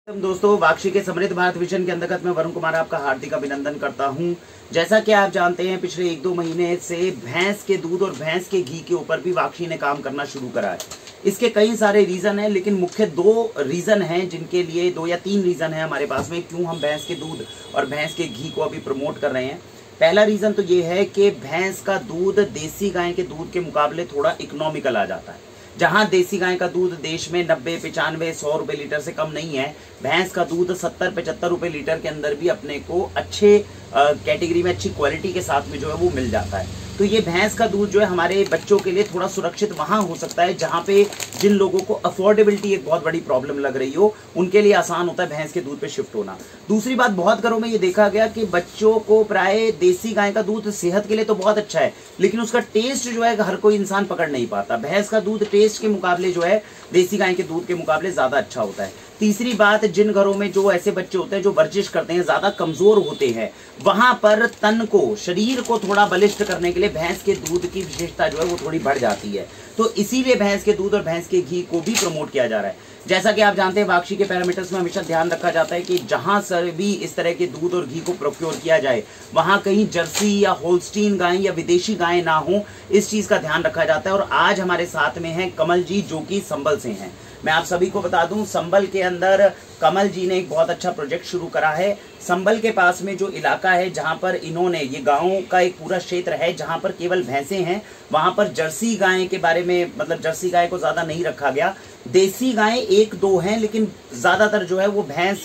दोस्तों, वाक्षी के समृद्ध भारत विजन के अंतर्गत मैं वरुण कुमार आपका हार्दिक अभिनंदन करता हूं। जैसा कि आप जानते हैं, पिछले 1-2 महीने से भैंस के दूध और भैंस के घी के ऊपर भी वाक्षी ने काम करना शुरू करा है। इसके कई सारे रीजन हैं, लेकिन मुख्य 2 रीजन हैं जिनके लिए 2 या 3 रीजन है हमारे पास में क्यों हम भैंस के दूध और भैंस के घी को अभी प्रमोट कर रहे हैं। पहला रीजन तो ये है कि भैंस का दूध देसी गाय के दूध के मुकाबले थोड़ा इकोनॉमिकल आ जाता है। जहां देसी गाय का दूध देश में 90, 95, 100 रुपए लीटर से कम नहीं है, भैंस का दूध 70-75 रुपए लीटर के अंदर भी अपने को अच्छे कैटेगरी में अच्छी क्वालिटी के साथ में जो है वो मिल जाता है। तो ये भैंस का दूध जो है हमारे बच्चों के लिए थोड़ा सुरक्षित वहां हो सकता है जहां पे जिन लोगों को अफोर्डेबिलिटी एक बहुत बड़ी प्रॉब्लम लग रही हो, उनके लिए आसान होता है भैंस के दूध पे शिफ्ट होना। दूसरी बात, बहुत घरों में ये देखा गया कि बच्चों को प्राय देसी गाय का दूध सेहत के लिए तो बहुत अच्छा है, लेकिन उसका टेस्ट जो है हर कोई इंसान पकड़ नहीं पाता। भैंस का दूध टेस्ट के मुकाबले जो है देसी गाय के दूध के मुकाबले ज्यादा अच्छा होता है। तीसरी बात, जिन घरों में जो ऐसे बच्चे होते हैं जो वर्जिश करते हैं, ज्यादा कमजोर होते हैं, वहां पर तन को, शरीर को थोड़ा बलिष्ठ करने के लिए भैंस के दूध की विशेषता जो है वो थोड़ी बढ़ जाती है। तो इसीलिए भैंस के दूध और भैंस के घी को भी प्रमोट किया जा रहा है। जैसा कि आप जानते हैं, वाक्षी के पैरामीटर्स में हमेशा ध्यान रखा जाता है कि जहां सर भी इस तरह के दूध और घी को प्रोक्योर किया जाए, वहां कहीं जर्सी या होल्स्टीन गाय या विदेशी गाय ना हो, इस चीज का ध्यान रखा जाता है। और आज हमारे साथ में है कमल जी, जो कि संभल से हैं। मैं आप सभी को बता दूं, संभल के अंदर कमल जी ने एक बहुत अच्छा प्रोजेक्ट शुरू करा है। संभल के पास में जो इलाका है जहां पर इन्होंने, ये गांव का एक पूरा क्षेत्र है जहां पर केवल भैंसें हैं, वहां पर जर्सी गाय के बारे में, मतलब जर्सी गाय को ज्यादा नहीं रखा गया। देसी गाय 1-2 हैं, लेकिन ज्यादातर जो है वो भैंस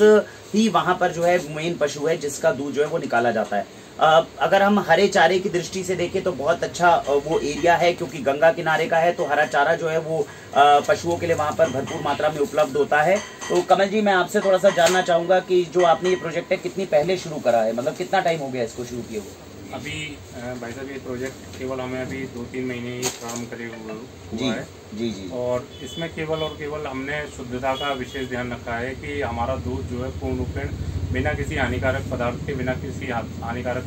ही वहां पर जो है मेन पशु है जिसका दूध जो है वो निकाला जाता है। अगर हम हरे चारे की दृष्टि से देखें तो बहुत अच्छा वो एरिया है, क्योंकि गंगा किनारे का है, तो हरा चारा जो है वो पशुओं के लिए वहां पर भरपूर मात्रा में उपलब्ध होता है। तो कमल जी, मैं आपसे थोड़ा सा जानना चाहूंगा कि जो आपने ये प्रोजेक्ट है कितनी पहले शुरू करा है, मतलब कितना टाइम हो गया इसको शुरू किए हुए? अभी भाई साहब, ये प्रोजेक्ट केवल हमें अभी 2-3 महीने ही काम करे हुआ है जी। और इसमें केवल और केवल हमने शुद्धता का विशेष ध्यान रखा है कि हमारा दूध जो है पूर्ण रूपेण बिना किसी हानिकारक पदार्थ के, बिना किसी हानिकारक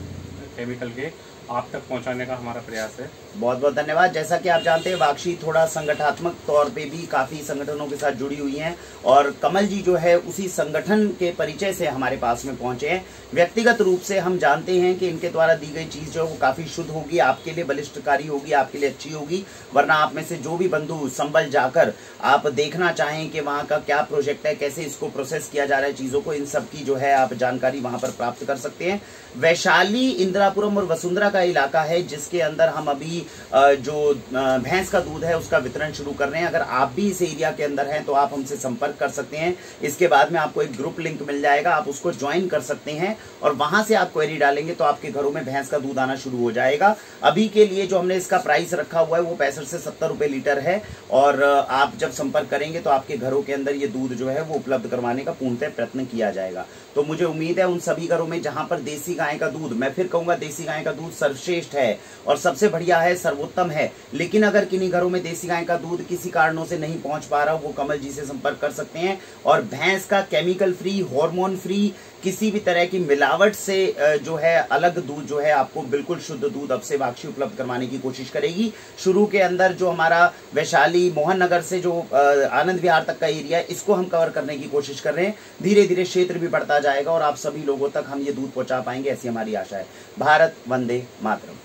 केमिकल के आप तक पहुंचाने का हमारा प्रयास है। बहुत बहुत धन्यवाद। जैसा कि आप जानते हैं, वाक्षी थोड़ा संगठनात्मक तौर पे भी काफी संगठनों के साथ जुड़ी हुई हैं, और कमल जी जो है उसी संगठन के परिचय से हमारे पास में पहुंचे हैं। व्यक्तिगत रूप से हम जानते हैं कि इनके द्वारा दी गई चीज जो है वो काफी शुद्ध होगी, आपके लिए बलिष्ठकारी होगी, आपके लिए अच्छी होगी। वरना आप में से जो भी बंधु संभल जाकर आप देखना चाहें कि वहाँ का क्या प्रोजेक्ट है, कैसे इसको प्रोसेस किया जा रहा है चीजों को, इन सब की जो है आप जानकारी वहां पर प्राप्त कर सकते हैं। वैशाली, इंदिरापुरम और वसुंधरा का इलाका है जिसके अंदर हम अभी जो भैंस का दूध है उसका वितरण शुरू कर रहे हैं। अगर आप भी इस एरिया के अंदर हैं तो आप हमसे संपर्क कर सकते हैं। इसके बाद में आपको एक ग्रुप लिंक मिल जाएगा, आप उसको ज्वाइन कर सकते हैं और वहां से आप क्वेरी डालेंगे तो आपके घरों में भैंस का दूध आना शुरू हो जाएगा। अभी के लिए जो हमने इसका प्राइस रखा हुआ है वो 65 से 70 रुपए लीटर है, और आप जब संपर्क करेंगे तो आपके घरों के अंदर ये दूध जो है वो उपलब्ध करवाने का पूर्णतः प्रयत्न किया जाएगा। तो मुझे उम्मीद है उन सभी घरों में जहां पर देसी गाय का दूध, मैं फिर कहूंगा देसी गाय का दूध सर्वश्रेष्ठ है और सबसे बढ़िया है, सर्वोत्तम है, लेकिन अगर किन्हीं घरों में देसी गाय का दूध किसी कारणों से नहीं पहुंच पा रहा, वो कमल जी से संपर्क कर सकते हैं। और भैंस का केमिकल फ्री, हार्मोन फ्री, किसी भी तरह की मिलावट से जो है अलग दूध जो है आपको बिल्कुल शुद्ध दूध अब से वाक्षी उपलब्ध करवाने की कोशिश करेगी। शुरू के अंदर जो हमारा वैशाली, मोहन नगर से जो आनंद विहार तक का एरिया है, इसको हम कवर करने की कोशिश कर रहे हैं। धीरे धीरे क्षेत्र भी बढ़ता जाएगा और आप सभी लोगों तक हम ये दूध पहुंचा पाएंगे, ऐसी हमारी आशा है। भारत वंदे मातरम।